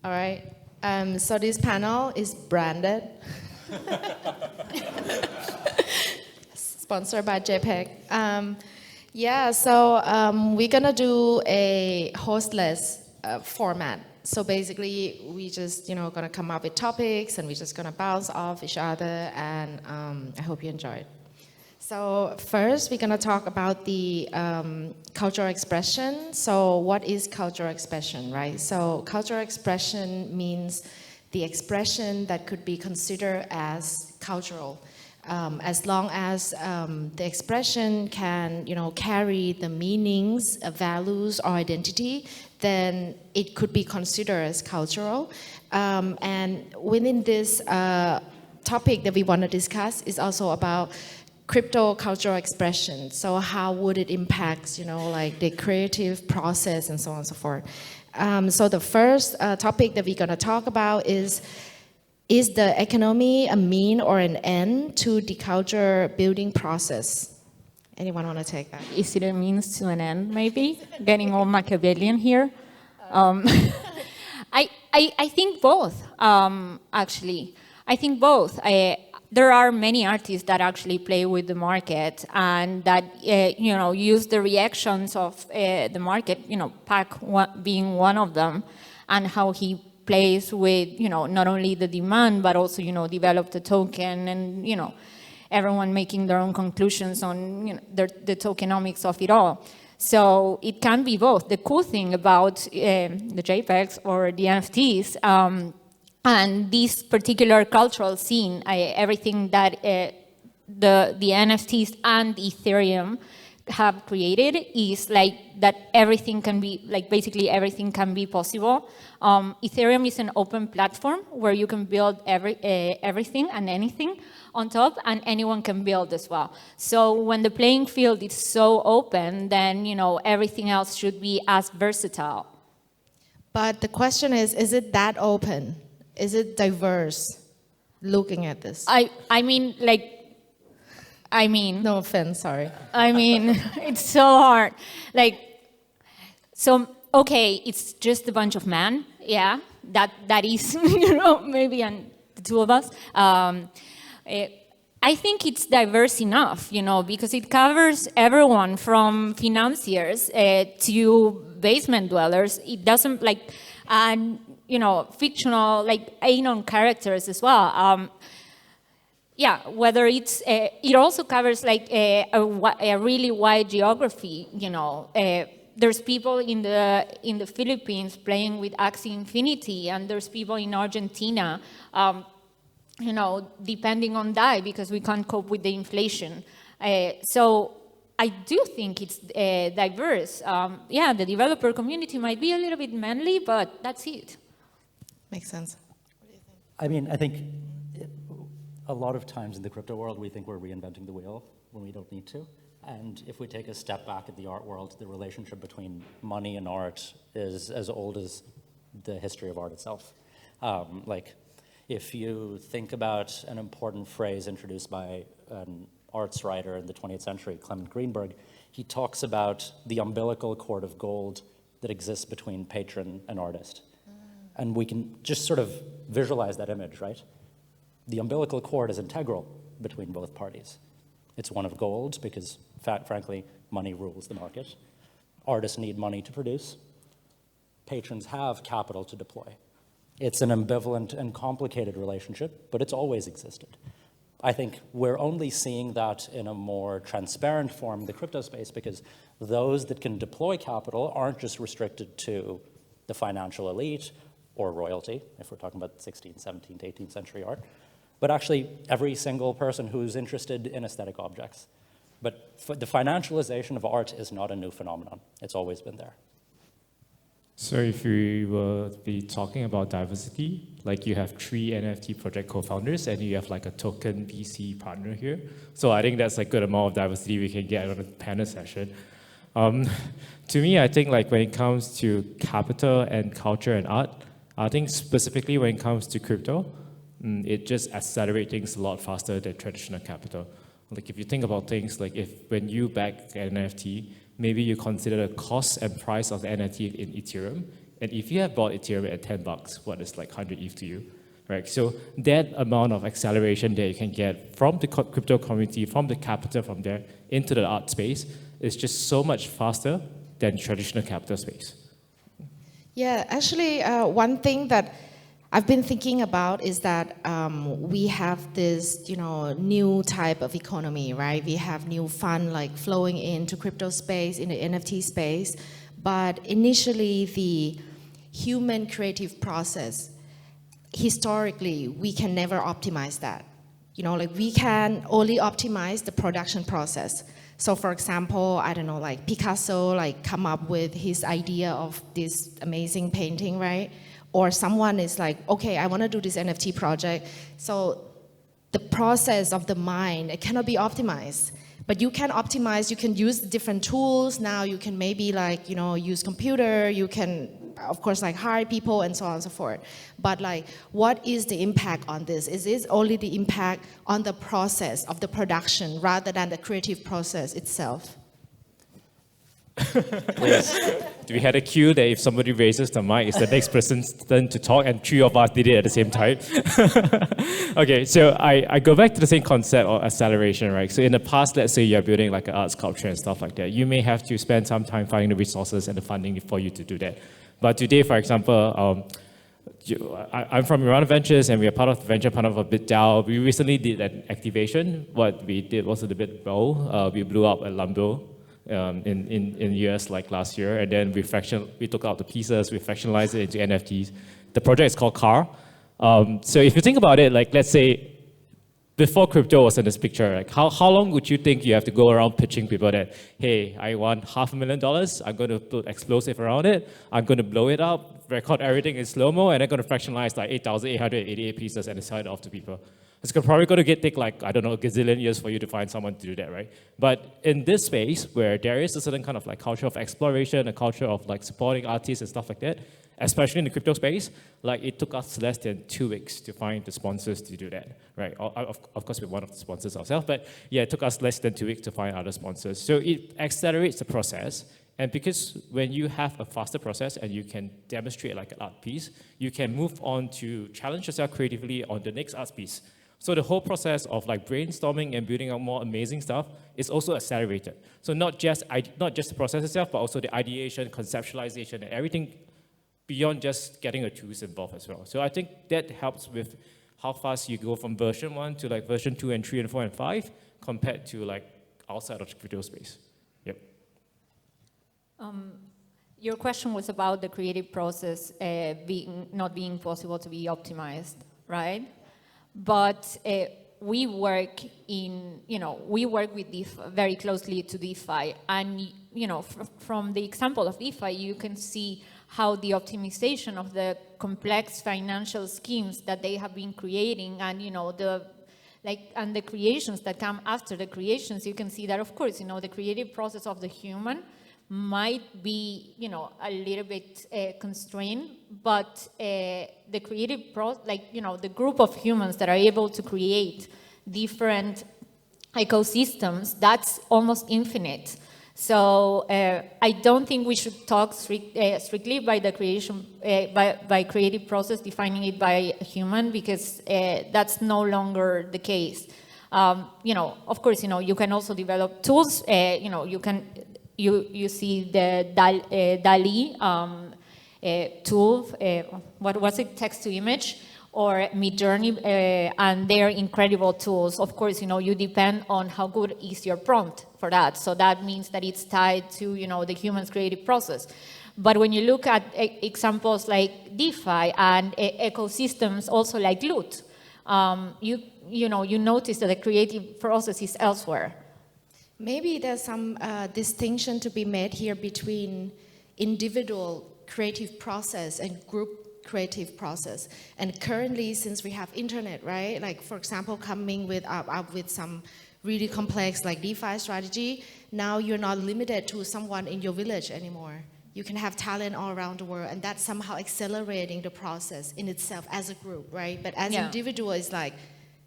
All right. So this panel is branded. Sponsored by JPEG. We're gonna do a hostless format. So basically, we just gonna come up with topics, and we're just gonna bounce off each other. And I hope you enjoy it. So first, we're gonna talk about the cultural expression. So what is cultural expression, right? So cultural expression means the expression that could be considered as cultural. As long as the expression can, carry the meanings, values, or identity, then it could be considered as cultural. And within this topic that we want to discuss is also about crypto cultural expression. So how would it impact, like the creative process and so on and so forth. So the first topic that we're going to talk about is the economy a mean or an end to the culture building process? Anyone want to take that? Is it a means to an end, maybe? Getting all Machiavellian here? I think both, actually. I think both. There are many artists that actually play with the market and that, use the reactions of the market, Pac being one of them, and how he plays with, not only the demand, but also, develop the token and, everyone making their own conclusions on the tokenomics of it all. So it can be both. The cool thing about the JPEGs or the NFTs and this particular cultural scene, everything that the NFTs and Ethereum have created is like that everything can be, like basically everything can be possible. Ethereum is an open platform where you can build everything and anything on top, and anyone can build as well. So when the playing field is so open, then everything else should be as versatile. But the question is it that open? Is it diverse? Looking at this, no offense, sorry. It's so hard. Okay, it's just a bunch of men. Yeah, that is, maybe and the two of us. I think it's diverse enough, because it covers everyone from financiers to basement dwellers. It doesn't fictional, anon characters as well. Whether it's, it also covers a really wide geography, there's people in the Philippines playing with Axie Infinity, and there's people in Argentina, depending on DAI because we can't cope with the inflation. So I do think it's diverse. The developer community might be a little bit manly, but that's it. Makes sense. What do you think? I think a lot of times in the crypto world, we think we're reinventing the wheel when we don't need to. And if we take a step back at the art world, the relationship between money and art is as old as the history of art itself. If you think about an important phrase introduced by an arts writer in the 20th century, Clement Greenberg, he talks about the umbilical cord of gold that exists between patron and artist. And we can just sort of visualize that image, right? The umbilical cord is integral between both parties. It's one of gold because, frankly, money rules the market. Artists need money to produce. Patrons have capital to deploy. It's an ambivalent and complicated relationship, but it's always existed. I think we're only seeing that in a more transparent form in the crypto space because those that can deploy capital aren't just restricted to the financial elite or royalty, if we're talking about 16th, 17th, 18th century art, but actually every single person who's interested in aesthetic objects. But the financialization of art is not a new phenomenon. It's always been there. So if we were to be talking about diversity, you have 3 NFT project co-founders and you have a token VC partner here. So I think that's a good amount of diversity we can get on a panel session. To me, I think when it comes to capital and culture and art, I think specifically when it comes to crypto, it just accelerates things a lot faster than traditional capital. If you think about things when you back an NFT, maybe you consider the cost and price of the NFT in Ethereum, And if you have bought Ethereum at $10, what is like 100 ETH to you, right? So that amount of acceleration that you can get from the crypto community, from the capital from there into the art space is just so much faster than traditional capital space. Yeah, actually, one thing that I've been thinking about is that we have this, new type of economy, right? We have new fund like flowing into crypto space, in the NFT space, but initially the human creative process, historically, we can never optimize that. We can only optimize the production process. So for example, I don't know, like Picasso, come up with his idea of this amazing painting, right? Or someone is like, okay, I want to do this NFT project. So the process of the mind, it cannot be optimized. But you can optimize, you can use different tools. Now you can maybe use computer, you can, of course, hire people and so on and so forth. But what is the impact on this? Is this only the impact on the process of the production rather than the creative process itself? We had a cue that if somebody raises the mic, it's the next person's turn to talk, and three of us did it at the same time. Okay, so I go back to the same concept of acceleration, right? So in the past, let's say you're building like an art sculpture and stuff like that, you may have to spend some time finding the resources and the funding for you to do that. But today, for example, I'm from Mirana Ventures, and we are part of the venture part of a BitDAO. We recently did an activation. What we did was a little bit bold. We blew up a Lambo in US last year, and then we took out the pieces, we fractionalized it into NFTs. The project is called Car. So if you think about it, let's say before crypto was in this picture, how long would you think you have to go around pitching people that, hey, I want $500,000, I'm going to put explosive around it, I'm going to blow it up, record everything in slow-mo, and I'm going to fractionalize 8,888 pieces and sell it off to people. It's probably going to take I don't know, a gazillion years for you to find someone to do that, right? But in this space where there is a certain kind of culture of exploration, a culture of supporting artists and stuff like that, especially in the crypto space, it took us less than 2 weeks to find the sponsors to do that, right? Of course, we're one of the sponsors ourselves, but yeah, it took us less than 2 weeks to find other sponsors. So it accelerates the process, and because when you have a faster process and you can demonstrate an art piece, you can move on to challenge yourself creatively on the next art piece. So the whole process of brainstorming and building out more amazing stuff is also accelerated. So not just the process itself, but also the ideation, conceptualization, and everything beyond just getting the tools involved as well. So I think that helps with how fast you go from version 1 to version 2 and 3 and 4 and 5 compared to outside of the crypto space. Yep. Your question was about the creative process not being possible to be optimized, right? But we work with DeFi very closely to DeFi, and from the example of DeFi, you can see how the optimization of the complex financial schemes that they have been creating, and and the creations that come after the creations, you can see that, of course, the creative process of the human might be, a little bit constrained, but the creative the group of humans that are able to create different ecosystems, that's almost infinite. So I don't think we should talk strictly by the creation, by creative process, defining it by a human, because that's no longer the case. Of course, you can also develop tools. You see the DALI tool, what was it, text to image, or Midjourney, and they're incredible tools. Of course, you depend on how good is your prompt for that. So that means that it's tied to, the human's creative process. But when you look at examples like DeFi and ecosystems also like Loot, you notice that the creative process is elsewhere. Maybe there's some distinction to be made here between individual creative process and group creative process. And currently, since we have internet, right? For example, coming up with some really complex DeFi strategy, now you're not limited to someone in your village anymore. You can have talent all around the world, and that's somehow accelerating the process in itself as a group, right? But as individual, it's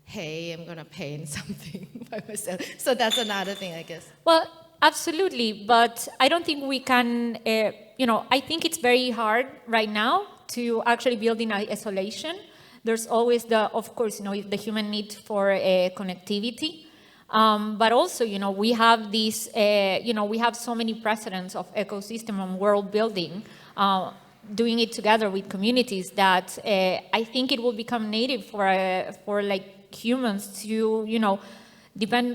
hey, I'm gonna paint something by myself. So that's another thing, I guess. Well, absolutely, but I don't think we can, I think it's very hard right now to actually build in isolation. There's always of course, the human need for connectivity. But also, we have these, we have so many precedents of ecosystem and world building, doing it together with communities that I think it will become native for like humans to,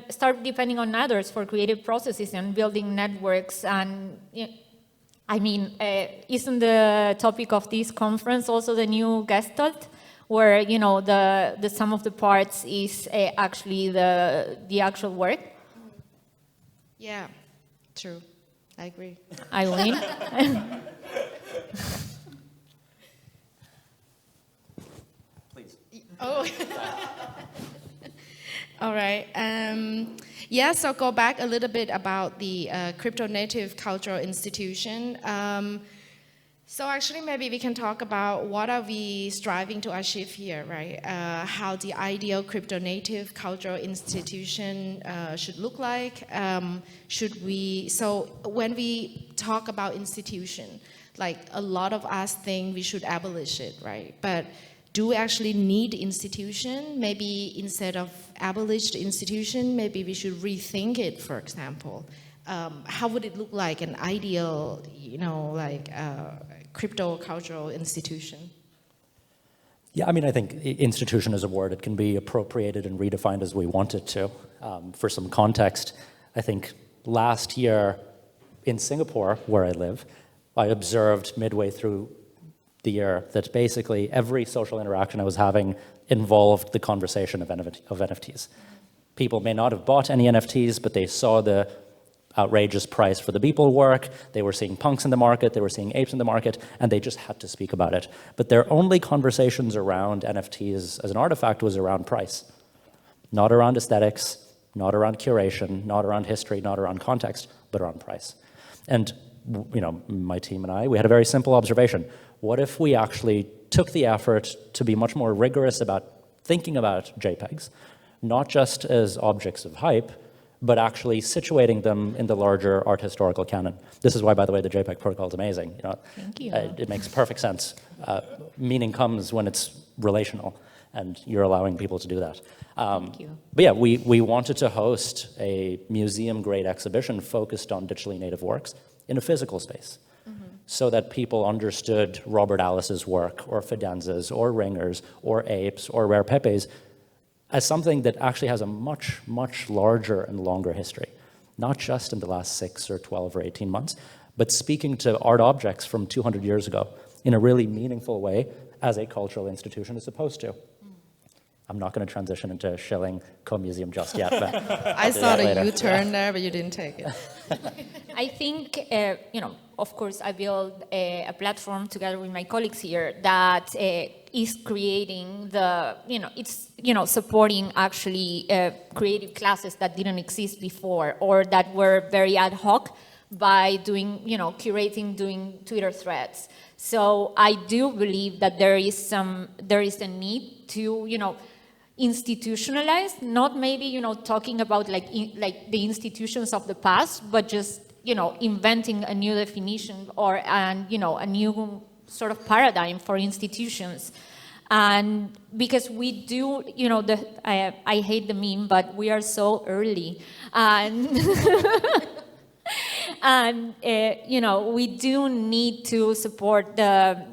start depending on others for creative processes and building networks. And I mean, isn't the topic of this conference also the new Gestalt, where the sum of the parts is actually the actual work? Yeah, true. I agree. I win. Please. Oh. All right. Yeah, so go back a little bit about the crypto native cultural institution. So actually, maybe we can talk about what are we striving to achieve here, right? How the ideal crypto native cultural institution should look like. So when we talk about institution, like a lot of us think we should abolish it, right? But do we actually need institution? Maybe instead of abolished institution, maybe we should rethink it, for example. How would it look like an ideal, crypto cultural institution? Yeah, I mean, I think institution is a word. It can be appropriated and redefined as we want it to. For some context, I think last year in Singapore, where I live, I observed midway through the year that basically every social interaction I was having involved the conversation of NFTs. People may not have bought any NFTs, but they saw the outrageous price for the Beeple work, they were seeing punks in the market, they were seeing apes in the market, and they just had to speak about it. But their only conversations around NFTs as an artifact was around price. Not around aesthetics, not around curation, not around history, not around context, but around price. And my team and I, we had a very simple observation. What if we actually took the effort to be much more rigorous about thinking about JPEGs, not just as objects of hype, but actually situating them in the larger art historical canon. This is why, by the way, the JPEG protocol is amazing. Thank you. It makes perfect sense. Meaning comes when it's relational, and you're allowing people to do that. Thank you. But yeah, we wanted to host a museum-grade exhibition focused on digitally native works in a physical space, so that people understood Robert Alice's work, or Fernandez, or Ringers, or apes, or rare Pepes, as something that actually has a much, much larger and longer history, not just in the last 6 or 12 or 18 months, but speaking to art objects from 200 years ago in a really meaningful way as a cultural institution is supposed to. I'm not going to transition into shilling Co-Museum just yet, but I saw the U-turn there, but you didn't take it. I think, of course, I built a platform together with my colleagues here that is creating supporting actually creative classes that didn't exist before or that were very ad hoc by doing, curating, doing Twitter threads. So I do believe that there is a need to, institutionalized, not maybe, talking about like the institutions of the past, but just, inventing a new definition a new sort of paradigm for institutions. And because we do, I hate the meme, but we are so early. And, and we do need to support the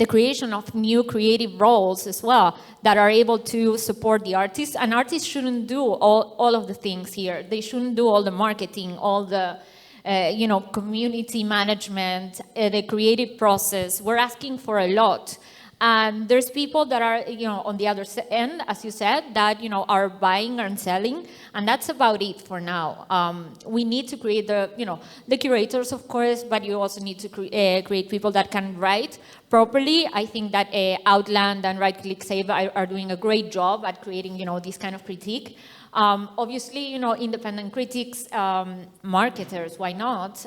creation of new creative roles as well that are able to support the artists. And artists shouldn't do all of the things here. They shouldn't do all the marketing, all the community management, the creative process. We're asking for a lot. And there's people that are, on the other end, as you said, that, are buying and selling, and that's about it for now. We need to create the curators, of course, but you also need to create people that can write properly. I think that Outland and Right Click Save are doing a great job at creating, this kind of critique. Obviously, independent critics, marketers, why not?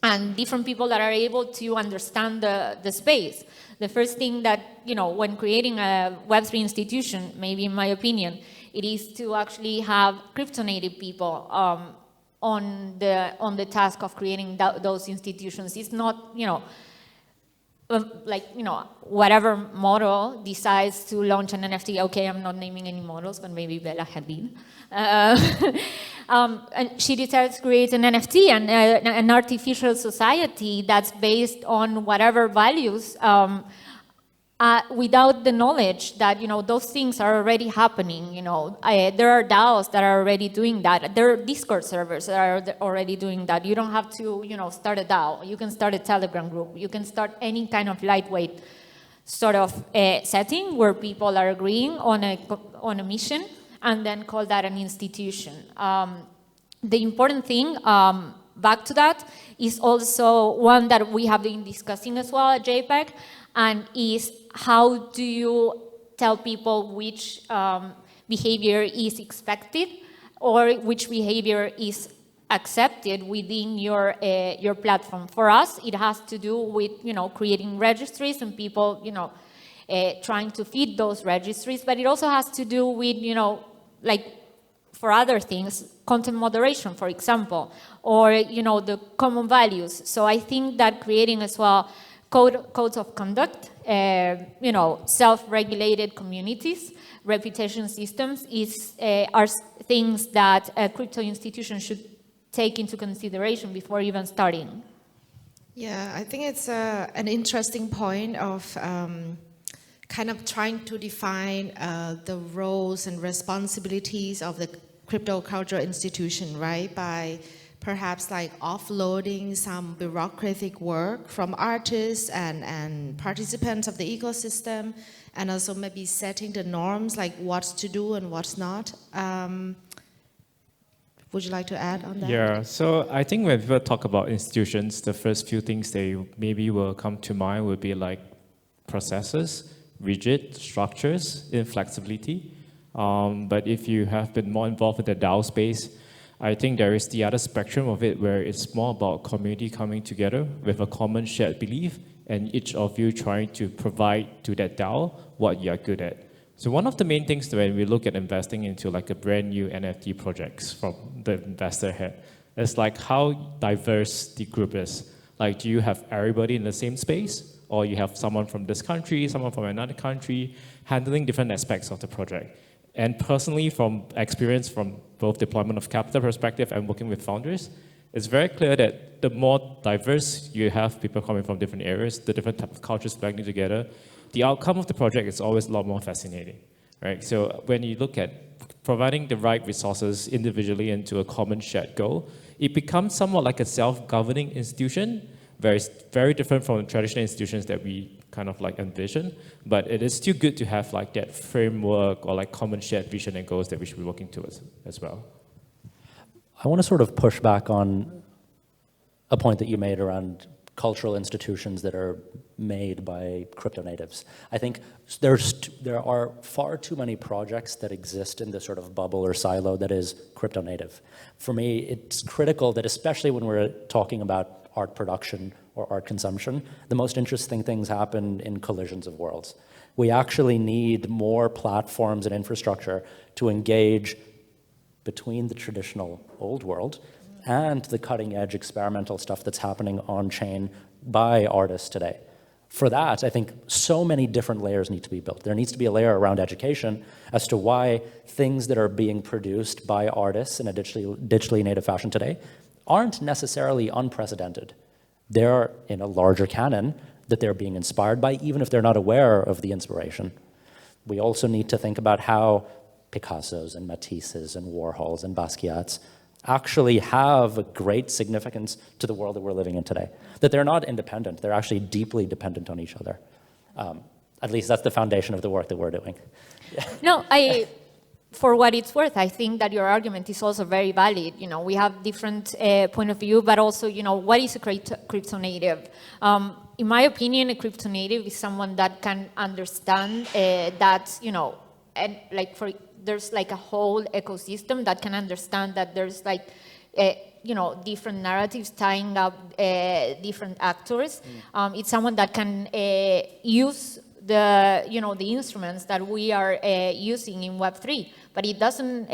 And different people that are able to understand the space. The first thing that, when creating a Web3 institution, maybe in my opinion, it is to actually have crypto-native people on the task of creating those institutions. It's not, whatever model decides to launch an NFT, okay, I'm not naming any models, but maybe Bella Hadid. And she decides to create an NFT and an artificial society that's based on whatever values, without the knowledge that, those things are already happening. There are DAOs that are already doing that. There are Discord servers that are already doing that. You don't have to, start a DAO. You can start a Telegram group. You can start any kind of lightweight sort of setting where people are agreeing on a mission and then call that an institution. The important thing, back to that, is also one that we have been discussing as well at JPEG, and is how do you tell people which behavior is expected or which behavior is accepted within your platform. For us, it has to do with creating registries and people trying to feed those registries, but it also has to do with like for other things, content moderation, for example, or the common values. So I think that creating as well codes of conduct, self-regulated communities, reputation systems are things that a crypto institution should take into consideration before even starting. Yeah, I think it's an interesting point of kind of trying to define the roles and responsibilities of the crypto cultural institution, right? By perhaps like offloading some bureaucratic work from artists and participants of the ecosystem, and also maybe setting the norms, like what's to do and what's not. Would you like to add on that? Yeah, so I think when people talk about institutions, the first few things they maybe will come to mind would be like processes, rigid structures, inflexibility. But if you have been more involved with the DAO space, I think there is the other spectrum of it where it's more about community coming together with a common shared belief and each of you trying to provide to that DAO what you're good at. So one of the main things when we look at investing into like a brand new NFT projects from the investor head is like how diverse the group is. Like, do you have everybody in the same space, or you have someone from this country, someone from another country, handling different aspects of the project? And personally, from experience from both deployment of capital perspective and working with founders, it's very clear that the more diverse you have people coming from different areas, the different type of cultures blending together, the outcome of the project is always a lot more fascinating, right? So when you look at providing the right resources individually into a common shared goal, it becomes somewhat like a self-governing institution, very different from the traditional institutions that we kind of like envision, but it is still good to have like that framework or like common shared vision and goals that we should be working towards as well. I want to sort of push back on a point that you made around cultural institutions that are made by crypto natives. I think there are far too many projects that exist in this sort of bubble or silo that is crypto native. For me, it's critical that especially when we're talking about art production or art consumption, the most interesting things happen in collisions of worlds. We actually need more platforms and infrastructure to engage between the traditional old world and the cutting edge experimental stuff that's happening on chain by artists today. For that, I think so many different layers need to be built. There needs to be a layer around education as to why things that are being produced by artists in a digitally native fashion today aren't necessarily unprecedented. They're in a larger canon that they're being inspired by, even if they're not aware of the inspiration. We also need to think about how Picassos and Matisses and Warhols and Basquiat's actually have a great significance to the world that we're living in today. That they're not independent, they're actually deeply dependent on each other. At least that's the foundation of the work that we're doing. No, for what it's worth, I think that your argument is also very valid. We have different point of view, but also, what is a crypto native? In my opinion, a crypto native is someone that can understand that, and there's like a whole ecosystem that can understand that there's like, different narratives tying up different actors. It's someone that can use the the instruments that we are using in Web3, but it doesn't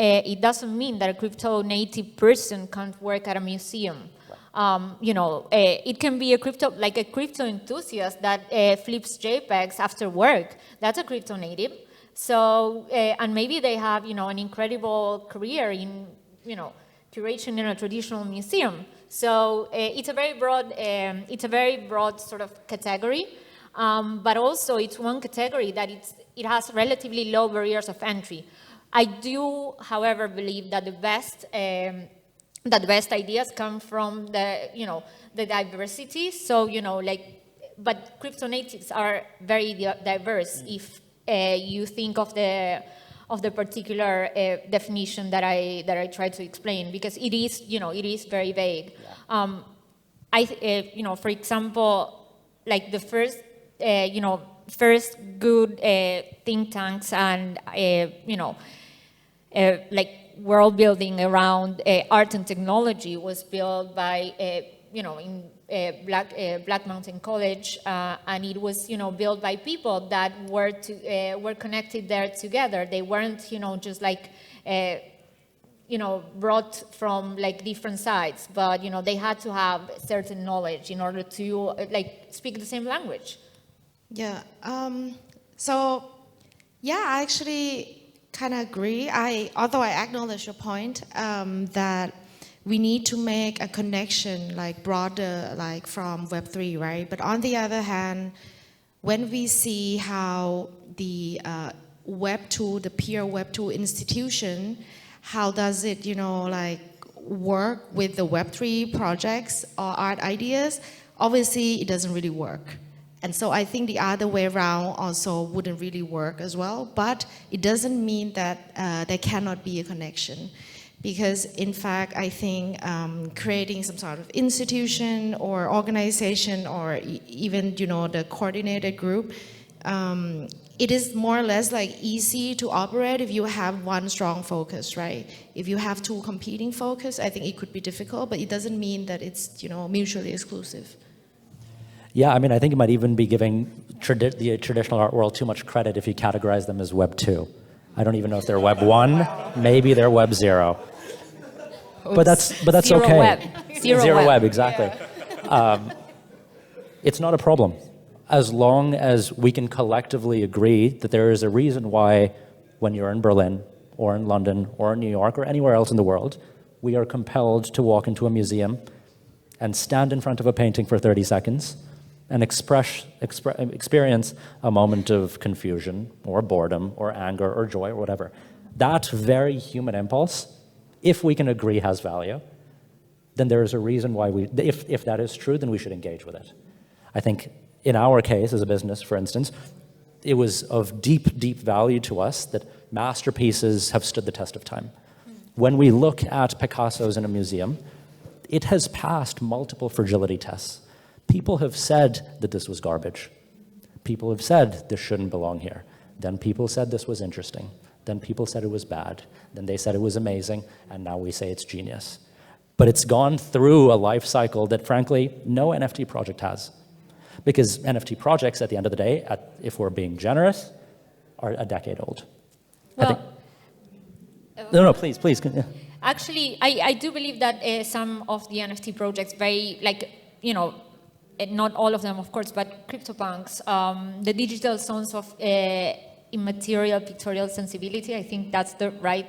mean that a crypto native person can't work at a museum. It can be a crypto enthusiast that flips JPEGs after work. That's a crypto native. So and maybe they have an incredible career in curation in a traditional museum. So it's a very broad sort of category. But also it's one category that it has relatively low barriers of entry. I do, however, believe that the best ideas come from the diversity. So but crypto natives are very diverse. If you think of the particular definition that I tried to explain, because it is very vague. Yeah. For example, like the first good think tanks and like world building around art and technology was built by in Black Mountain College, and it was built by people that were connected there together. They weren't just like brought from like different sides, but they had to have certain knowledge in order to speak the same language. Yeah. So, yeah, I actually kind of agree. Although I acknowledge your point that we need to make a connection broader, from Web3, right? But on the other hand, when we see how the Web2, the peer Web2 institution, how does it, work with the Web3 projects or art ideas? Obviously, it doesn't really work. And so I think the other way around also wouldn't really work as well, but it doesn't mean that there cannot be a connection. Because in fact, I think creating some sort of institution or organization or even, the coordinated group, it is more or less easy to operate if you have one strong focus, right? If you have two competing focus, I think it could be difficult, but it doesn't mean that it's, mutually exclusive. Yeah, I mean, I think you might even be giving the traditional art world too much credit if you categorize them as Web 2. I don't even know if they're Web 1, maybe they're Web 0. But that's Zero okay. Web. Zero web, exactly. Yeah. It's not a problem. As long as we can collectively agree that there is a reason why when you're in Berlin or in London or in New York or anywhere else in the world, we are compelled to walk into a museum and stand in front of a painting for 30 seconds and experience a moment of confusion or boredom or anger or joy or whatever. That very human impulse, if we can agree has value, then there is a reason why if that is true, then we should engage with it. I think in our case as a business, for instance, it was of deep, deep value to us that masterpieces have stood the test of time. When we look at Picasso's in a museum, it has passed multiple fragility tests. People have said that this was garbage. People have said this shouldn't belong here. Then people said this was interesting. Then people said it was bad. Then they said it was amazing. And now we say it's genius. But it's gone through a life cycle that, frankly, no NFT project has. Because NFT projects, at the end of the day, if we're being generous, are a decade old. Well, no, please. Actually, I do believe that some of the NFT projects, very, not all of them, of course, but CryptoPunks, the digital zones of immaterial pictorial sensibility, I think that's the right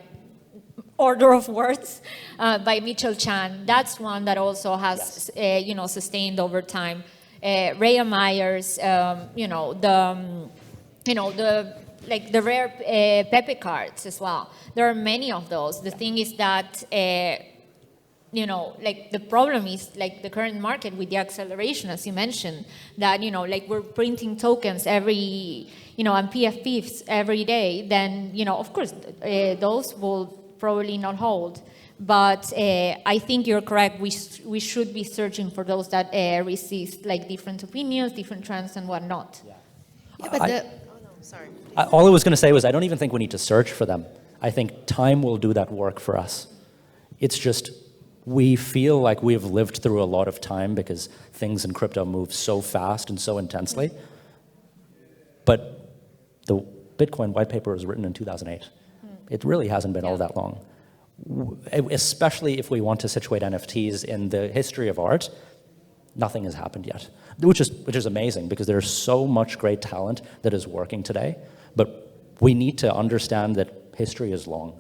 order of words, by Mitchell Chan. That's one that also has, sustained over time. Rhea Myers, the rare Pepe cards as well. There are many of those. The thing is that, the problem is the current market with the acceleration, as you mentioned, that, we're printing tokens every, and PFPs every day, then, of course, those will probably not hold. But I think you're correct. We should be searching for those that resist different opinions, different trends, and whatnot. Yeah, but sorry. All I was going to say was I don't even think we need to search for them. I think time will do that work for us. It's just we feel like we've lived through a lot of time because things in crypto move so fast and so intensely. But the Bitcoin white paper was written in 2008. It really hasn't been all that long. Especially if we want to situate NFTs in the history of art, nothing has happened yet, which is amazing because there's so much great talent that is working today. But we need to understand that history is long,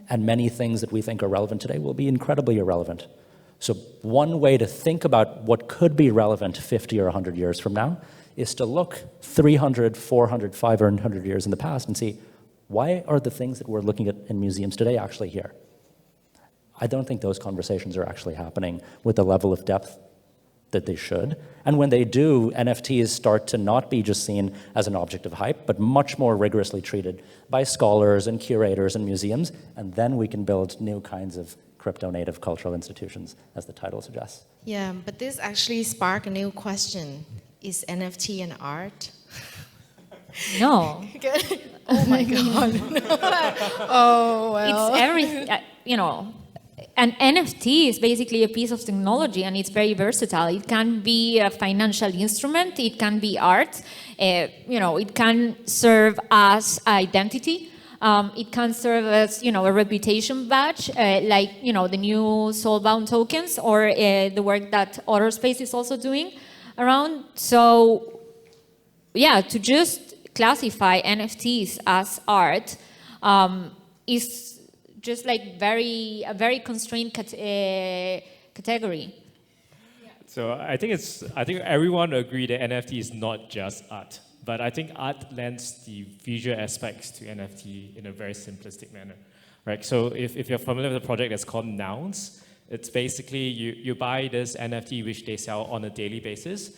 and many things that we think are relevant today will be incredibly irrelevant. So one way to think about what could be relevant 50 or 100 years from now is to look 300, 400, 500 years in the past and see, why are the things that we're looking at in museums today actually here? I don't think those conversations are actually happening with the level of depth that they should. And when they do, NFTs start to not be just seen as an object of hype, but much more rigorously treated by scholars and curators and museums, and then we can build new kinds of crypto-native cultural institutions, as the title suggests. Yeah, but this actually sparked a new question. Is NFT an art? No. Oh my God. Oh, well. It's everything, an NFT is basically a piece of technology, and it's very versatile. It can be a financial instrument, it can be art, it can serve as identity. It can serve as, a reputation badge, like, the new soulbound tokens, or the work that Otterspace is also doing around. So, yeah, to just classify NFTs as art is just like a very constrained category. So I think everyone agree that NFT is not just art, but I think art lends the visual aspects to NFT in a very simplistic manner, right? So if you're familiar with a project that's called Nouns, it's basically you buy this NFT which they sell on a daily basis.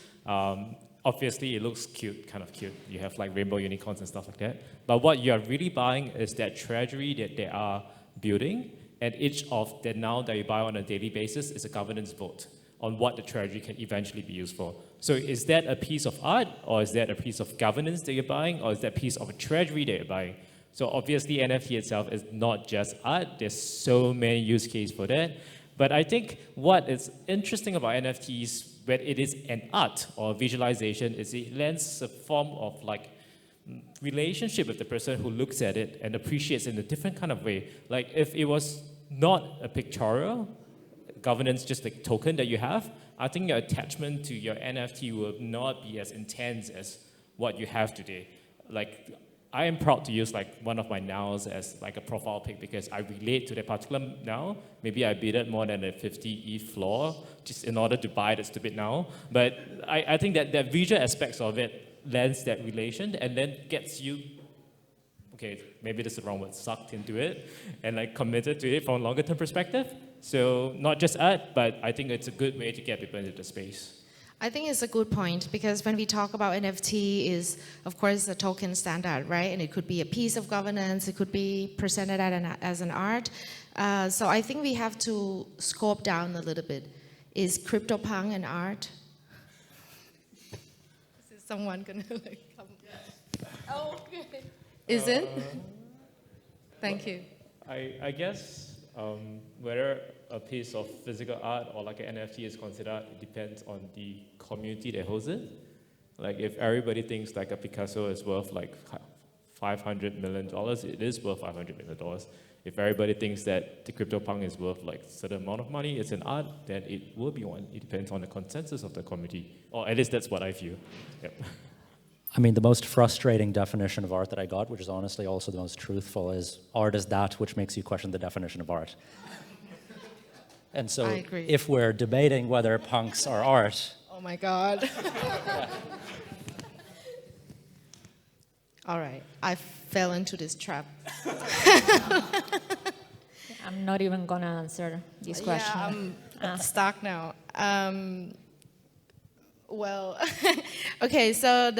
Obviously, it looks cute, kind of cute. You have like rainbow unicorns and stuff like that. But what you're really buying is that treasury that they are building, and each of the noun that you buy on a daily basis is a governance vote on what the treasury can eventually be used for. So is that a piece of art, or is that a piece of governance that you're buying, or is that a piece of a treasury that you're buying? So obviously NFT itself is not just art. There's so many use cases for that. But I think what is interesting about NFTs when it is an art or visualization is it lends a form of like relationship with the person who looks at it and appreciates it in a different kind of way. Like if it was not a pictorial governance, just a token that you have, I think your attachment to your NFT will not be as intense as what you have today. Like I am proud to use like one of my nows as like a profile pic because I relate to that particular now. Maybe I bid it more than a 50 ETH floor just in order to buy that stupid now. But I think that the visual aspects of it lends that relation and then gets you, okay, maybe this is the wrong word, sucked into it and like committed to it from a longer term perspective. So not just art, but I think it's a good way to get people into the space. I think it's a good point because when we talk about NFT is, of course, a token standard, right? And it could be a piece of governance, it could be presented as an art. So I think we have to scope down a little bit. Is CryptoPunk an art? Is someone gonna like come? Oh, okay. Is it? Thank you. I guess whether a piece of physical art or like an NFT is considered, it depends on the community that holds it. Like if everybody thinks like a Picasso is worth like $500 million, it is worth $500 million. If everybody thinks that the CryptoPunk is worth like a certain amount of money, it's an art, then it will be one. It depends on the consensus of the community, or at least that's what I feel. Yep. I mean, the most frustrating definition of art that I got, which is honestly also the most truthful, is art is that which makes you question the definition of art. And so if we're debating whether punks are art... Oh my God. All right, I fell into this trap. I'm not even going to answer this question. Yeah, I'm stuck now. Well, okay, so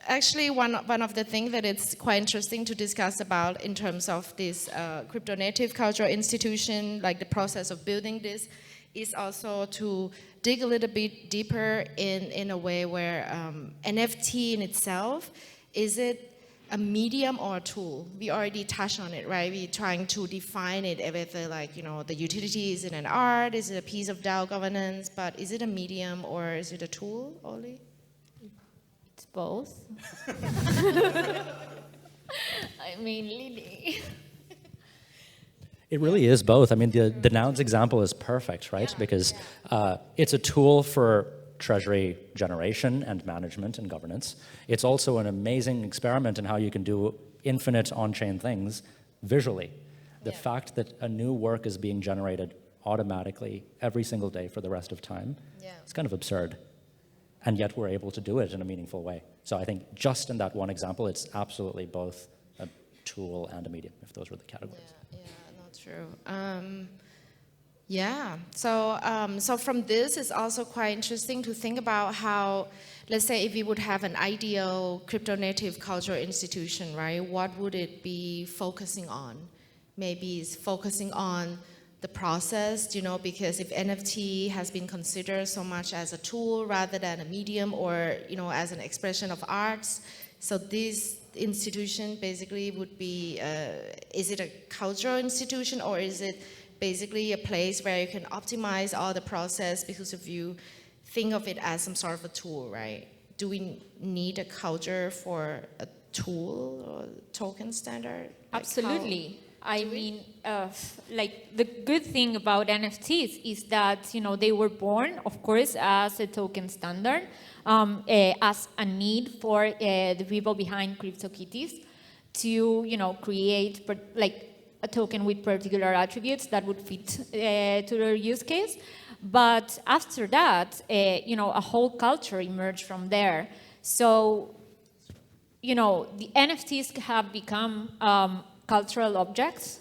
actually one of the things that it's quite interesting to discuss about in terms of this crypto-native cultural institution, like the process of building this, is also to dig a little bit deeper in a way where NFT in itself, is it a medium or a tool? We already touched on it, right? We're trying to define it with like, the utility. Is it an art? Is it a piece of DAO governance? But is it a medium or is it a tool, Oli? It's both. I mean, Lili. It really is both. I mean, the nouns example is perfect, right? Because it's a tool for treasury generation and management and governance. It's also an amazing experiment in how you can do infinite on-chain things visually. The fact that a new work is being generated automatically every single day for the rest of time, it's kind of absurd. And yet we're able to do it in a meaningful way. So I think just in that one example, it's absolutely both a tool and a medium, if those were the categories. True. So from this, it's also quite interesting to think about how, let's say, if we would have an ideal crypto-native cultural institution, right? What would it be focusing on? Maybe it's focusing on the process, you know, because if NFT has been considered so much as a tool rather than a medium or, you know, as an expression of arts, so this institution basically would be, is it a cultural institution or is it basically a place where you can optimize all the process because if you think of it as some sort of a tool, right? Do we need a culture for a tool or token standard? Absolutely. I mean, like the good thing about NFTs is that, you know, they were born, of course, as a token standard, as a need for the people behind CryptoKitties to, you know, create like a token with particular attributes that would fit to their use case. But after that, you know, a whole culture emerged from there. So, you know, the NFTs have become cultural objects,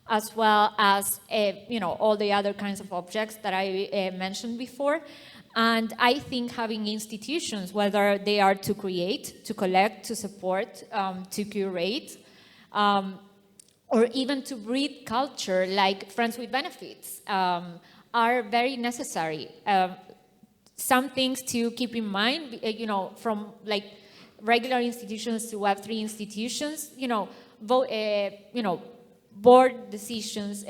as well as, you know, all the other kinds of objects that I mentioned before. And I think having institutions, whether they are to create, to collect, to support, to curate, or even to breed culture like Friends with Benefits, are very necessary. Some things to keep in mind, you know, from like regular institutions to Web3 institutions, you know, board decisions,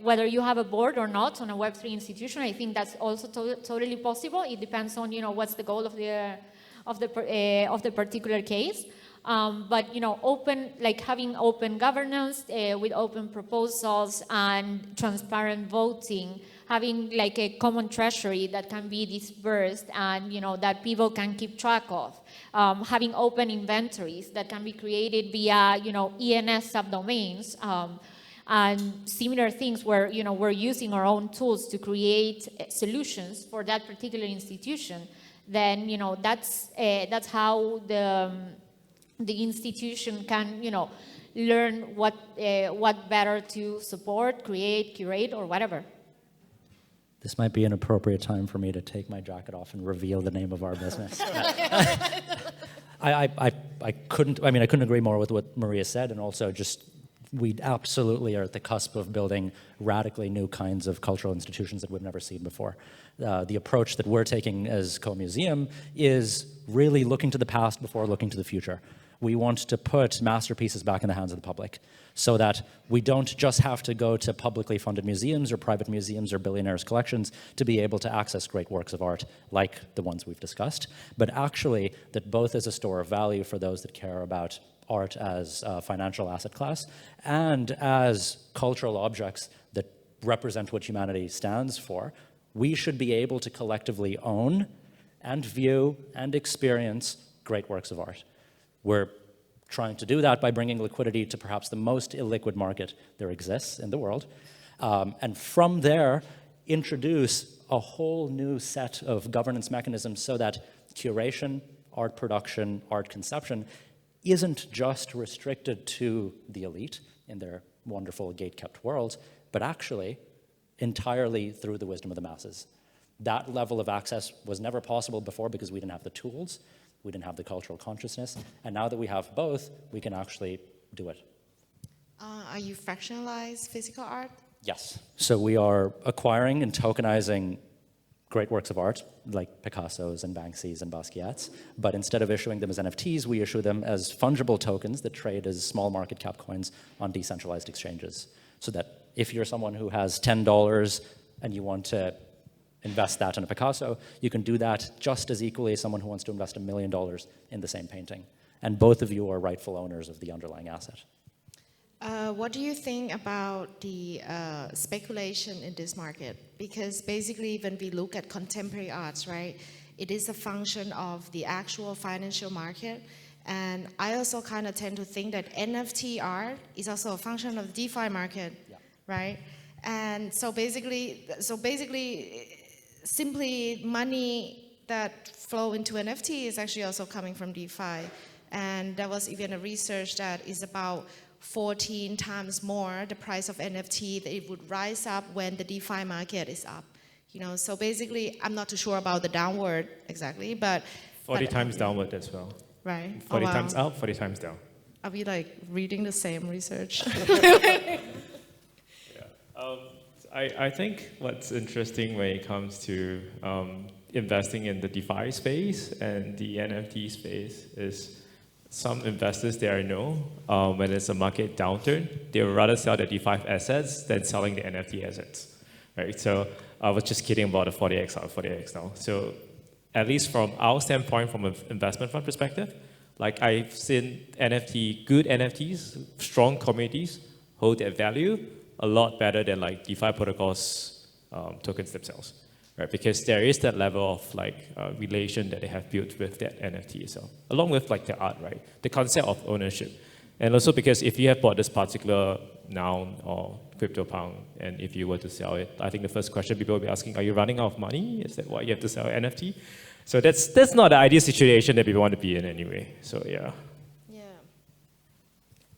whether you have a board or not on a Web3 institution, I think that's also totally possible. It depends on, you know, what's the goal of the particular case. But, you know, having open governance with open proposals and transparent voting, having like a common treasury that can be dispersed and, you know, that people can keep track of, having open inventories that can be created via, you know, ENS subdomains, and similar things where, you know, we're using our own tools to create solutions for that particular institution, then, you know, that's how the institution can, you know, learn what better to support, create, curate, or whatever. This might be an appropriate time for me to take my jacket off and reveal the name of our business. I couldn't agree more with what Maria said, and also just we absolutely are at the cusp of building radically new kinds of cultural institutions that we've never seen before. The approach that we're taking as co-museum is really looking to the past before looking to the future. We want to put masterpieces back in the hands of the public so that we don't just have to go to publicly funded museums or private museums or billionaires' collections to be able to access great works of art like the ones we've discussed, but actually that both as a store of value for those that care about art as a financial asset class and as cultural objects that represent what humanity stands for, we should be able to collectively own and view and experience great works of art. We're trying to do that by bringing liquidity to perhaps the most illiquid market there exists in the world, and from there introduce a whole new set of governance mechanisms so that curation, art production, art conception isn't just restricted to the elite in their wonderful gate-kept worlds, but actually entirely through the wisdom of the masses. That level of access was never possible before because we didn't have the tools, we didn't have the cultural consciousness, and now that we have both, we can actually do it. Are you fractionalized physical art? Yes. So we are acquiring and tokenizing great works of art, like Picassos and Banksys and Basquiat's, but instead of issuing them as NFTs, we issue them as fungible tokens that trade as small market cap coins on decentralized exchanges. So that if you're someone who has $10 and you want to invest that in a Picasso, you can do that just as equally as someone who wants to invest $1 million in the same painting. And both of you are rightful owners of the underlying asset. What do you think about the speculation in this market? Because basically, when we look at contemporary arts, right, it is a function of the actual financial market. And I also kind of tend to think that NFT art is also a function of the DeFi market, right? And so basically, simply money that flow into NFT is actually also coming from DeFi. And there was even a research that is about 14 times more the price of NFT that it would rise up when the DeFi market is up. You know, so basically, I'm not too sure about the downward exactly, but 40 times downward as well. Right. 40 wow. times up, 40 times down. Are we like reading the same research? I think what's interesting when it comes to investing in the DeFi space and the NFT space is some investors there I know, when it's a market downturn, they would rather sell the DeFi assets than selling the NFT assets, right? So I was just kidding about the 40x out, 40x now. So at least from our standpoint, from an investment fund perspective, like I've seen good NFTs, strong communities hold their value a lot better than like DeFi protocols tokens themselves, right? Because there is that level of like relation that they have built with that NFT itself, along with like the art, right? The concept of ownership. And also because if you have bought this particular noun or crypto pound, and if you were to sell it, I think the first question people will be asking, are you running out of money? Is that why you have to sell NFT? So that's not the ideal situation that people want to be in anyway. So yeah. Yeah.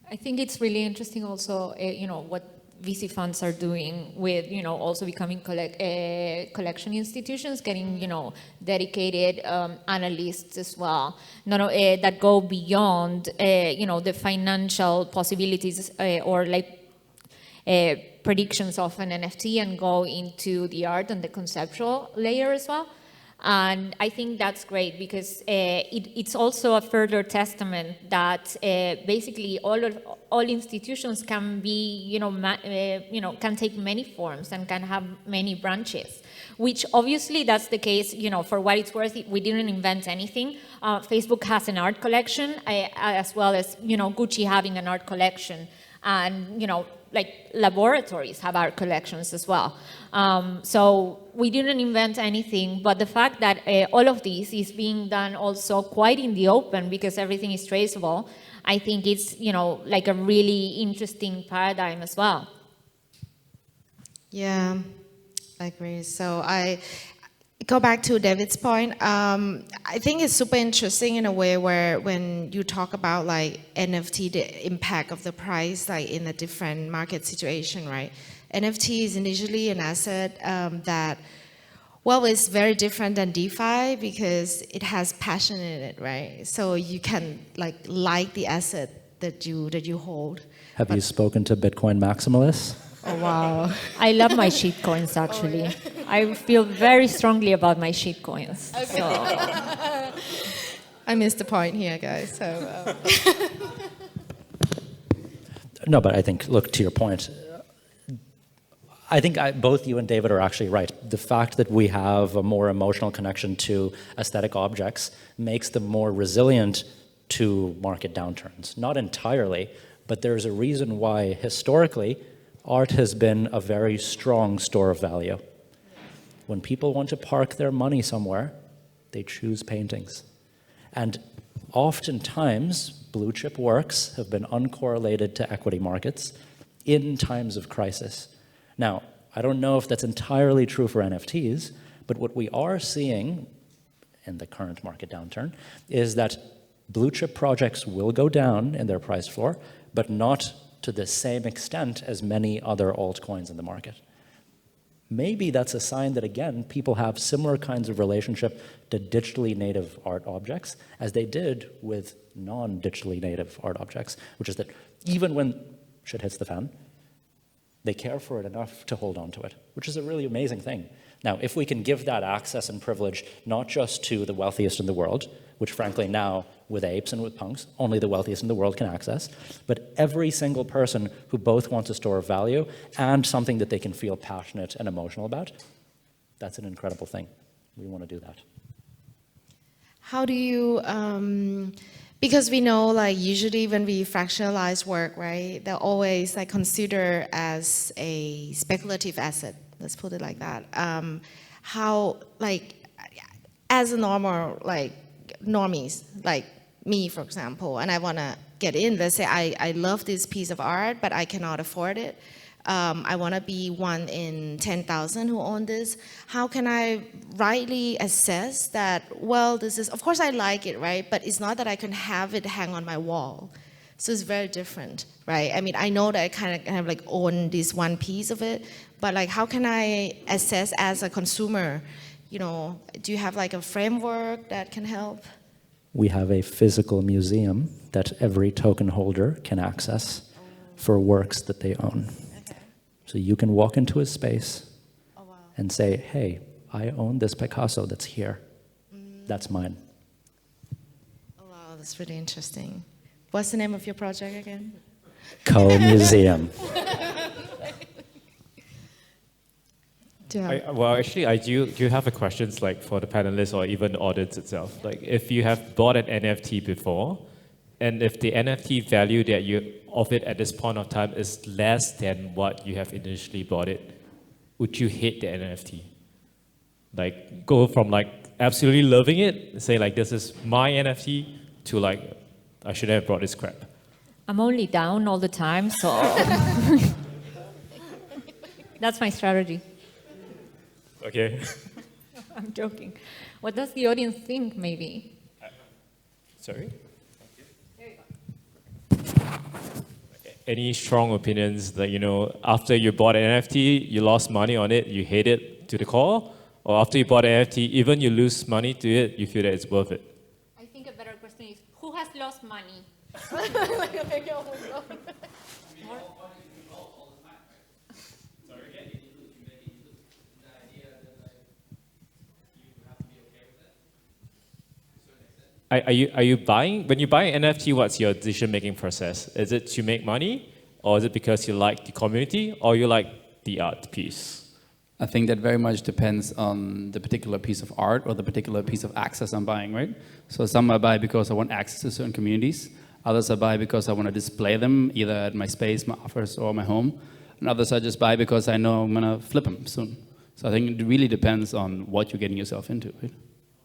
I think it's really interesting also, you know, what VC funds are doing with, you know, also becoming collection institutions, getting, you know, dedicated analysts as well, that go beyond, you know, the financial possibilities or like predictions of an NFT and go into the art and the conceptual layer as well. And I think that's great because it's also a further testament that basically all institutions can be, can take many forms and can have many branches, which obviously that's the case, you know, for what it's worth, we didn't invent anything. Facebook has an art collection as well as, you know, Gucci having an art collection and, you know, like laboratories have art collections as well. So we didn't invent anything, but the fact that all of this is being done also quite in the open because everything is traceable, I think it's, you know, like a really interesting paradigm as well. Yeah, I agree. So I go back to David's point. I think it's super interesting in a way where when you talk about like NFT, the impact of the price, like in a different market situation, right? NFT is initially an asset that, well, it's very different than DeFi because it has passion in it, right? So you can like the asset that you hold. Have you spoken to Bitcoin maximalists? Oh, wow. I love my shit coins, actually. I feel very strongly about my shit coins. Okay. So. I missed the point here, guys. So, No, but I think, look, to your point, I think both you and David are actually right. The fact that we have a more emotional connection to aesthetic objects makes them more resilient to market downturns. Not entirely, but there's a reason why, historically, art has been a very strong store of value. When people want to park their money somewhere, they choose paintings. And oftentimes, blue chip works have been uncorrelated to equity markets in times of crisis. Now, I don't know if that's entirely true for NFTs, but what we are seeing in the current market downturn is that blue chip projects will go down in their price floor, but not to the same extent as many other altcoins in the market. Maybe that's a sign that, again, people have similar kinds of relationship to digitally native art objects as they did with non-digitally native art objects, which is that even when shit hits the fan, they care for it enough to hold on to it, which is a really amazing thing. Now, if we can give that access and privilege not just to the wealthiest in the world, which frankly now, with apes and with punks, only the wealthiest in the world can access, but every single person who both wants a store of value and something that they can feel passionate and emotional about, That's an incredible thing. We want to do that. How do you, because we know like usually when we fractionalize work, right, they're always like considered as a speculative asset, let's put it like that. How, like, as a normal, like, normies, like me, for example, and I want to get in, let's say I love this piece of art, but I cannot afford it. I want to be one in 10,000 who own this. How can I rightly assess that, well, this is, of course I like it, right? But it's not that I can have it hang on my wall. So it's very different, right? I mean, I know that I kind of like own this one piece of it, but like, how can I assess as a consumer, you know, do you have like a framework that can help? We have a physical museum that every token holder can access for works that they own. So you can walk into a space and say, hey, I own this Picasso that's here. That's mine. Oh, wow, that's really interesting. What's the name of your project again? Co-museum. Well, actually, I do have a questions like for the panelists or even the audience itself. Like, if you have bought an NFT before, and if the NFT value that you of it at this point of time is less than what you have initially bought it, would you hate the NFT? Like, go from like absolutely loving it, say like this is my NFT, to like I shouldn't have brought this crap. I'm only down all the time, so that's my strategy. Okay. I'm joking. What does the audience think, maybe? Sorry? Any strong opinions that, you know, after you bought an NFT, you lost money on it, you hate it to the core? Or after you bought an NFT, even you lose money to it, you feel that it's worth it? I think a better question is, who has lost money? Are you buying, when you buy an NFT, what's your decision-making process? Is it to make money, or is it because you like the community, or you like the art piece? I think that very much depends on the particular piece of art or the particular piece of access I'm buying, right? So some I buy because I want access to certain communities. Others I buy because I want to display them, either at my space, my office, or my home. And others I just buy because I know I'm going to flip them soon. So I think it really depends on what you're getting yourself into, right?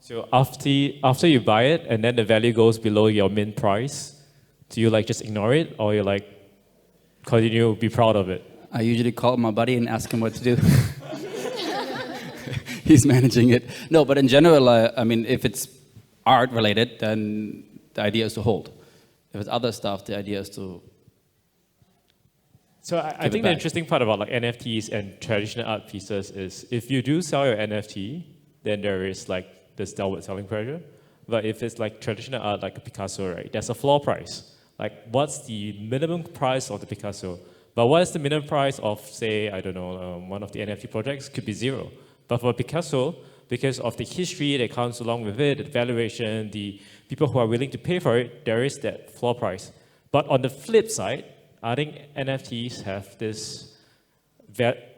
So after you buy it and then the value goes below your mint price, do you like just ignore it, or you like continue to be proud of it? I usually call my buddy and ask him what to do. He's managing it. No, but in general, I mean, if it's art related, then the idea is to hold. If it's other stuff, the idea is to So I think the interesting part about like NFTs and traditional art pieces is if you do sell your NFT, then there is like this downward selling pressure. But if it's like traditional art, like a Picasso, right, there's a floor price. Like, what's the minimum price of the Picasso? But what is the minimum price of, say, I don't know, one of the NFT projects? Could be zero. But for Picasso, because of the history that comes along with it, the valuation, the people who are willing to pay for it, there is that floor price. But on the flip side, I think NFTs have this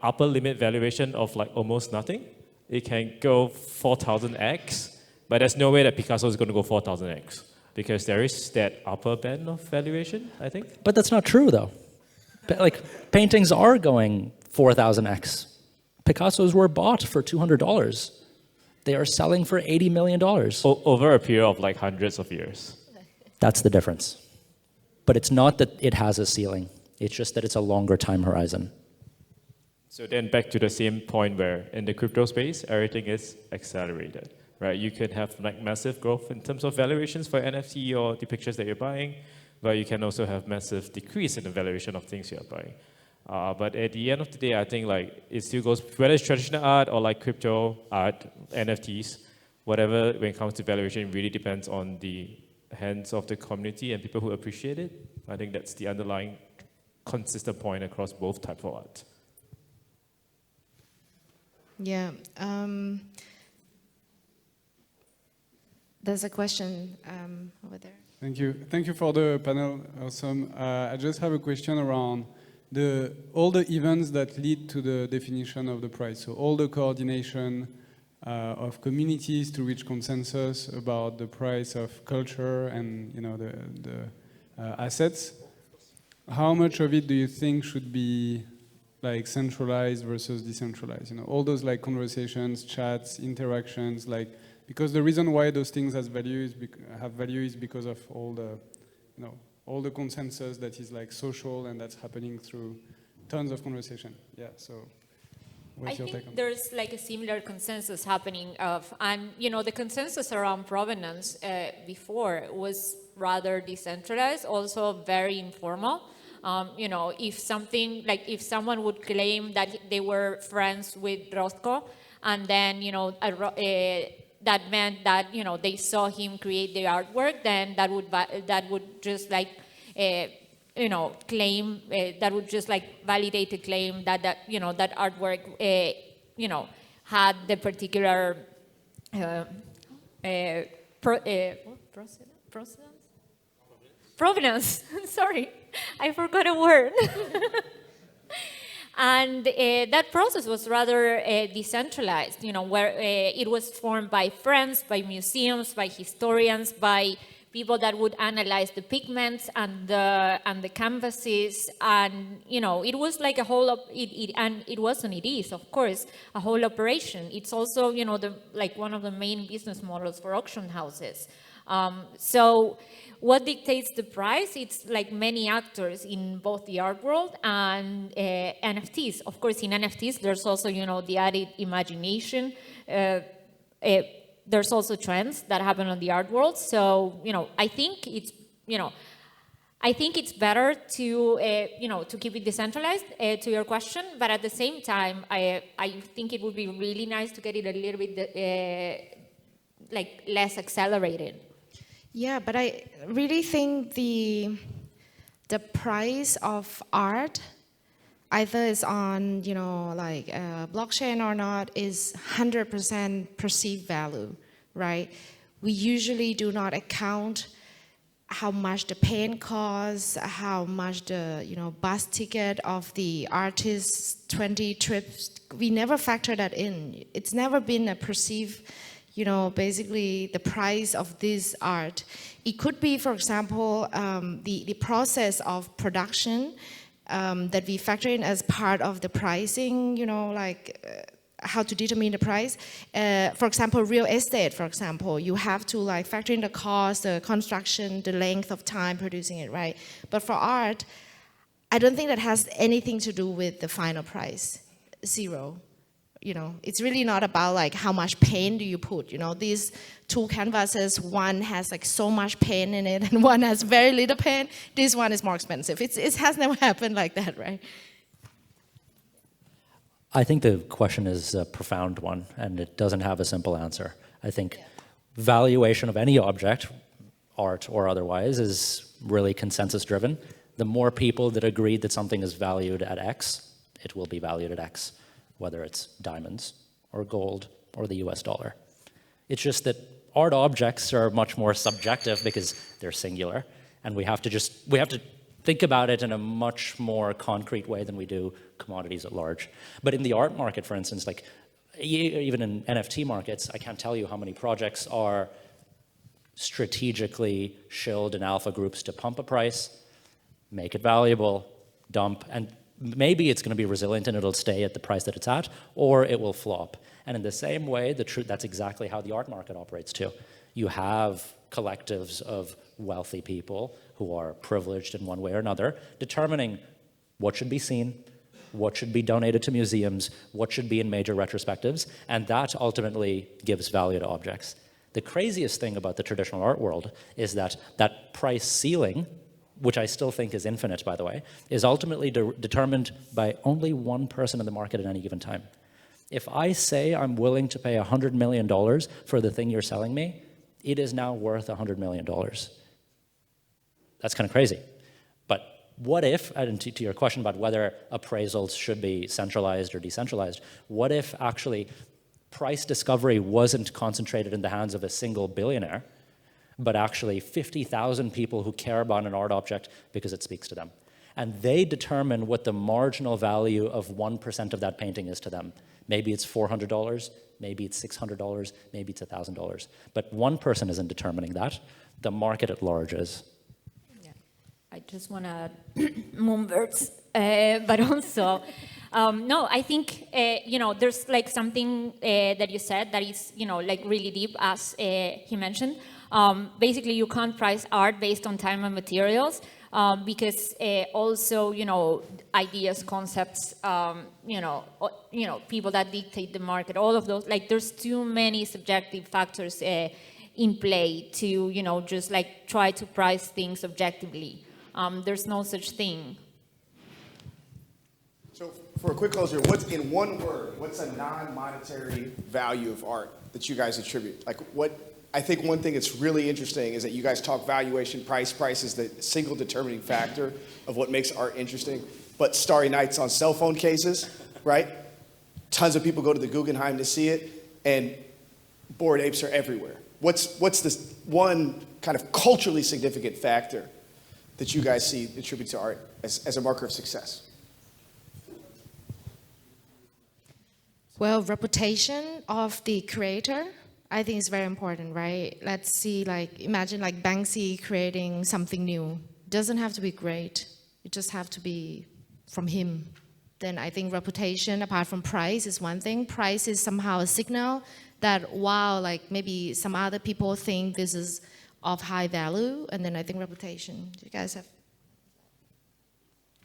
upper limit valuation of like almost nothing. It can go 4,000x, but there's no way that Picasso is going to go 4,000x because there is that upper band of valuation, I think. But that's not true, though. Like, paintings are going 4,000x. Picassos were bought for $200. They are selling for $80 million. Over a period of like hundreds of years. That's the difference. But it's not that it has a ceiling. It's just that it's a longer time horizon. So then back to the same point where in the crypto space, everything is accelerated, right? You can have like massive growth in terms of valuations for NFT or the pictures that you're buying, but you can also have massive decrease in the valuation of things you're buying. But at the end of the day, I think like it still goes, whether it's traditional art or like crypto art, NFTs, whatever, when it comes to valuation, it really depends on the hands of the community and people who appreciate it. I think that's the underlying consistent point across both types of art. Yeah. There's a question over there. Thank you. Thank you for the panel. Awesome. I just have a question around all the events that lead to the definition of the price. So all the coordination of communities to reach consensus about the price of culture and the assets. How much of it do you think should be like centralized versus decentralized? All those like conversations, chats, interactions, because the reason why those things have value is because of all the consensus that is like social and that's happening through tons of conversation. Yeah, so what's your take on that? There's like a similar consensus happening and the consensus around provenance before was rather decentralized, also very informal. If someone would claim that they were friends with Rothko, and then, that meant that, they saw him create the artwork, then that would just like, claim, that would just like validate the claim that that artwork, had the particular provenance. Sorry, I forgot a word. And that process was rather decentralized, where it was formed by friends, by museums, by historians, by people that would analyze the pigments and the canvases, and it was like a whole and it was and it is, of course, a whole operation. It's also one of the main business models for auction houses. So what dictates the price? It's like many actors in both the art world and NFTs. Of course, in NFTs, there's also, the added imagination. There's also trends that happen on the art world. So, I think it's, I think it's better to, to keep it decentralized, to your question. But at the same time, I think it would be really nice to get it a little bit, less accelerated. Yeah, but I really think the price of art, either is on, blockchain or not, is 100% perceived value, right? We usually do not account how much the paint costs, how much the, bus ticket of the artist's 20 trips. We never factor that in. It's never been a perceived, basically the price of this art. It could be, for example, the process of production that we factor in as part of the pricing, how to determine the price. For example, real estate, for example, you have to factor in the cost, the construction, the length of time producing it, right? But for art, I don't think that has anything to do with the final price, zero. It's really not about how much paint do you put. These two canvases, one has so much paint in it and one has very little paint. This one is more expensive. It has never happened like that, right? I think the question is a profound one, and it doesn't have a simple answer. I think valuation of any object, art or otherwise, is really consensus driven. The more people that agree that something is valued at X, it will be valued at X, whether it's diamonds or gold or the US dollar. It's just that art objects are much more subjective because they're singular, and we have to think about it in a much more concrete way than we do commodities at large. But in the art market, for instance, even in NFT markets, I can't tell you how many projects are strategically shilled in alpha groups to pump a price, make it valuable, dump, and maybe it's going to be resilient and it'll stay at the price that it's at, or it will flop. And in the same way, that's exactly how the art market operates too. You have collectives of wealthy people who are privileged in one way or another, determining what should be seen, what should be donated to museums, what should be in major retrospectives, and that ultimately gives value to objects. The craziest thing about the traditional art world is that that price ceiling, which I still think is infinite, by the way, is ultimately determined by only one person in the market at any given time. If I say I'm willing to pay $100 million for the thing you're selling me, it is now worth $100 million. That's kind of crazy. But what if, and to your question about whether appraisals should be centralized or decentralized, what if actually price discovery wasn't concentrated in the hands of a single billionaire, but actually 50,000 people who care about an art object because it speaks to them? and they determine what the marginal value of 1% of that painting is to them. Maybe it's $400, maybe it's $600, maybe it's $1,000. But one person isn't determining that. The market at large is. Yeah. I just want to Moonbirds, but also, no, I think, there's like something that you said that is, like really deep, as he mentioned. Basically, you can't price art based on time and materials. Because also, ideas, concepts, people that dictate the market, all of those, like there's too many subjective factors in play to, just like try to price things objectively. There's no such thing. So for a quick closure, what's in one word, what's a non-monetary value of art that you guys attribute? Like I think one thing that's really interesting is that you guys talk valuation, price is the single determining factor of what makes art interesting. But Starry Nights on cell phone cases, right? Tons of people go to the Guggenheim to see it, and Bored Apes are everywhere. What's this one kind of culturally significant factor that you guys see attribute to art as a marker of success? Well, reputation of the creator, I think is very important, right? Let's see, imagine Banksy creating something new. Doesn't have to be great. It just have to be from him. Then I think reputation, apart from price, is one thing. Price is somehow a signal that, wow, maybe some other people think this is of high value. And then I think reputation. Do you guys have?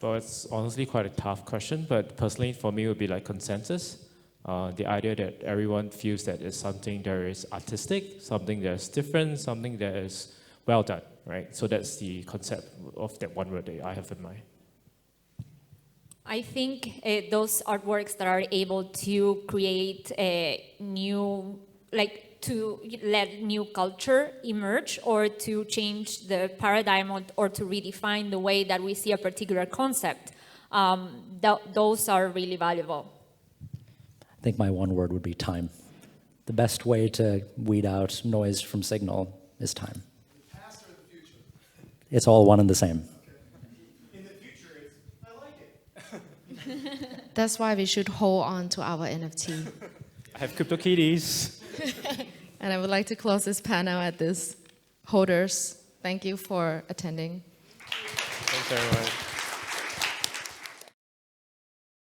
Well, it's honestly quite a tough question, but personally for me it would be like consensus. The idea that everyone feels that it's something that is artistic, something that's different, something that is well done, right? So that's the concept of that one word that I have in mind. I think those artworks that are able to create a new, to let new culture emerge, or to change the paradigm, or to redefine the way that we see a particular concept, those are really valuable. I think my one word would be time. The best way to weed out noise from signal is time. The past or the future? It's all one and the same. In the future, it's, I like it. That's why we should hold on to our NFT. I have CryptoKitties. And I would like to close this panel at this. Holders, thank you for attending. Thanks everyone.